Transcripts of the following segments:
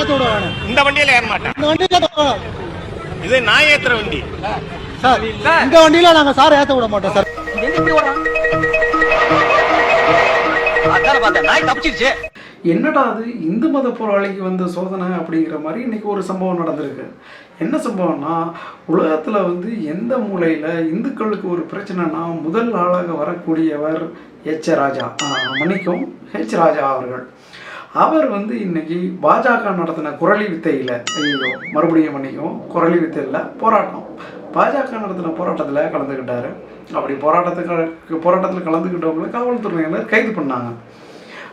ஏத்த விடுவாங்க. இந்த வண்டியில ஏற மாட்டேன். இந்த வண்டியில ஏத்த விடுவாங்க. இது நான் ஏத்துற வண்டி சார். இந்த வண்டியில நாங்க சார் ஏத்த விட மாட்டோம் சார். என்னடா அது இந்து மத போராளிக்கு வந்த சோதனை அப்படிங்கிற மாதிரி இன்னைக்கு ஒரு சம்பவம் நடந்திருக்கு. என்ன சம்பவம்னா, உலகத்தில் வந்து எந்த மூலையில் இந்துக்களுக்கு ஒரு பிரச்சனைனா முதல் ஆளாக வரக்கூடியவர் ஹெச் ராஜா அவர்கள். அவர் வந்து இன்னைக்கு பாஜக நடத்தின குரலி வித்தையில், ஐயோ மறுபடியும் மன்னிக்கும், குரலி வித்தையில் போராட்டம், பாஜக நடத்தின போராட்டத்தில் கலந்துக்கிட்டாரு. அப்படி போராட்டத்தில் கலந்துக்கிட்டவங்களை காவல்துறையினர் கைது பண்ணாங்க.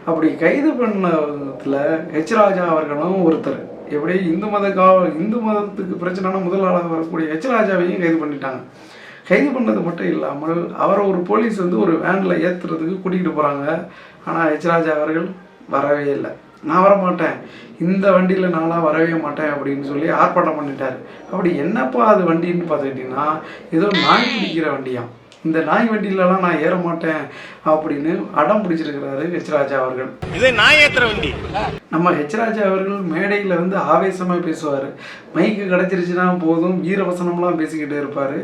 அப்படி கைது பண்ணதில் ஹெச் ராஜா அவர்களும் ஒருத்தர். எப்படி இந்து மதத்துக்கு பிரச்சனைனா முதல் ஆளாக வரக்கூடிய ஹெச் ராஜாவையும் கைது பண்ணிட்டாங்க. கைது பண்ணது மட்டும் இல்லாமல் அவரை ஒரு போலீஸ் வந்து ஒரு வேனில் ஏற்றுறதுக்கு கூட்டிகிட்டு போகிறாங்க. ஆனால் ஹெச் ராஜா அவர்கள் வரவே இல்லை. நான் வரமாட்டேன், இந்த வண்டியில் நான்லாம் வரவே மாட்டேன் அப்படின்னு சொல்லி ஆர்ப்பாட்டம் பண்ணிட்டார். அப்படி என்னப்பா அது வண்டின்னு பார்த்துக்கிட்டிங்கன்னா, ஏதோ நாய் பிடிக்கிற வண்டியாம். இந்த நாய் வண்டியிலலாம் நான் ஏற மாட்டேன் அப்படின்னு அடம் பிடிச்சிருக்கிறாரு ஹெச் ராஜா அவர்கள். இது நான் ஏத்துற வண்டி. நம்ம ஹெச் ராஜா அவர்கள் மேடையில் வந்து ஆவேசமாக பேசுவார். மைக்கு கிடச்சிருச்சுன்னா போதும் வீரவசனம்லாம் பேசிக்கிட்டு இருப்பார்.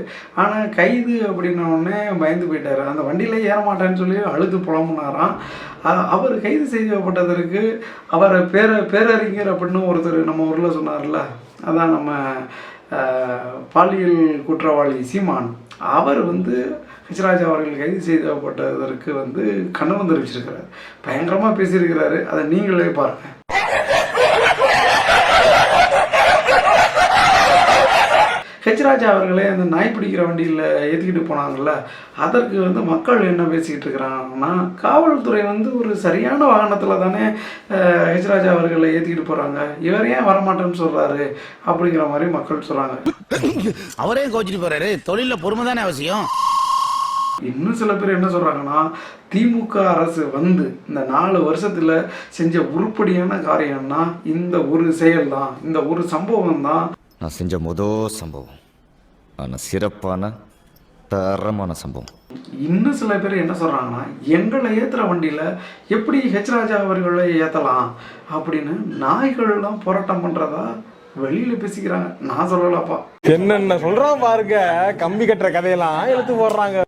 ஆனால் கைது அப்படின்னோடனே பயந்து போயிட்டார். அந்த வண்டியில் ஏற மாட்டேன்னு சொல்லி அழுது புலம்புனாராம். அவர் கைது செய்யப்பட்டதற்கு அவரை பேரறிஞர் அப்படின்னு ஒருத்தர் நம்ம ஊரில் சொன்னார்ல, அதான் நம்ம பாலியல் குற்றவாளி சீமான், அவர் வந்து ஹெச் ராஜா அவர்கள் கைது செய்யப்பட்டதற்கு வந்து கண்டனம் தெரிவிச்சிருக்கிறார். பயங்கரமாக பேசியிருக்கிறாரு. அதை நீங்களே பாருங்கள். ஹெச் ராஜா அவர்களே அந்த நாய் பிடிக்கிற வண்டியில் ஏற்றிக்கிட்டு போனாங்கல்ல, அதற்கு வந்து மக்கள் என்ன பேசிக்கிட்டு இருக்கிறாங்கன்னா, காவல்துறை வந்து ஒரு சரியான வாகனத்தில் தானே ஹெச் ராஜா அவர்களை ஏற்றிக்கிட்டு போகிறாங்க, இவர் ஏன் வரமாட்டேன்னு சொல்கிறாரு அப்படிங்கிற மாதிரி மக்கள் சொல்கிறாங்க. அவரே கோச்சிட்டு போகிறாரு, தொழிலில் பொறுமை தானே அவசியம். இன்னும் சில பேர் என்ன சொல்கிறாங்கன்னா, திமுக அரசு வந்து இந்த 4 வருஷத்தில் செஞ்ச உருப்படியான காரியம்னா இந்த ஒரு செயல் தான், இந்த ஒரு சம்பவம் தான். நான் செஞ்ச முதல் சம்பவம், ஆனால் சிறப்பான தரமான சம்பவம். இன்னும் சில பேர் என்ன சொல்கிறாங்கன்னா, எங்களை ஏற்றுற வண்டியில் எப்படி ஹெச் ராஜா அவர்களை ஏற்றலாம் அப்படின்னு நாய்கள்லாம் போராட்டம் பண்ணுறதா வெளியில் பேசிக்கிறாங்க. நான் சொல்லலப்பா, என்னென்ன சொல்கிறான் பாருங்க, கம்பி கட்டுற கதையெல்லாம் எடுத்து போடுறாங்க.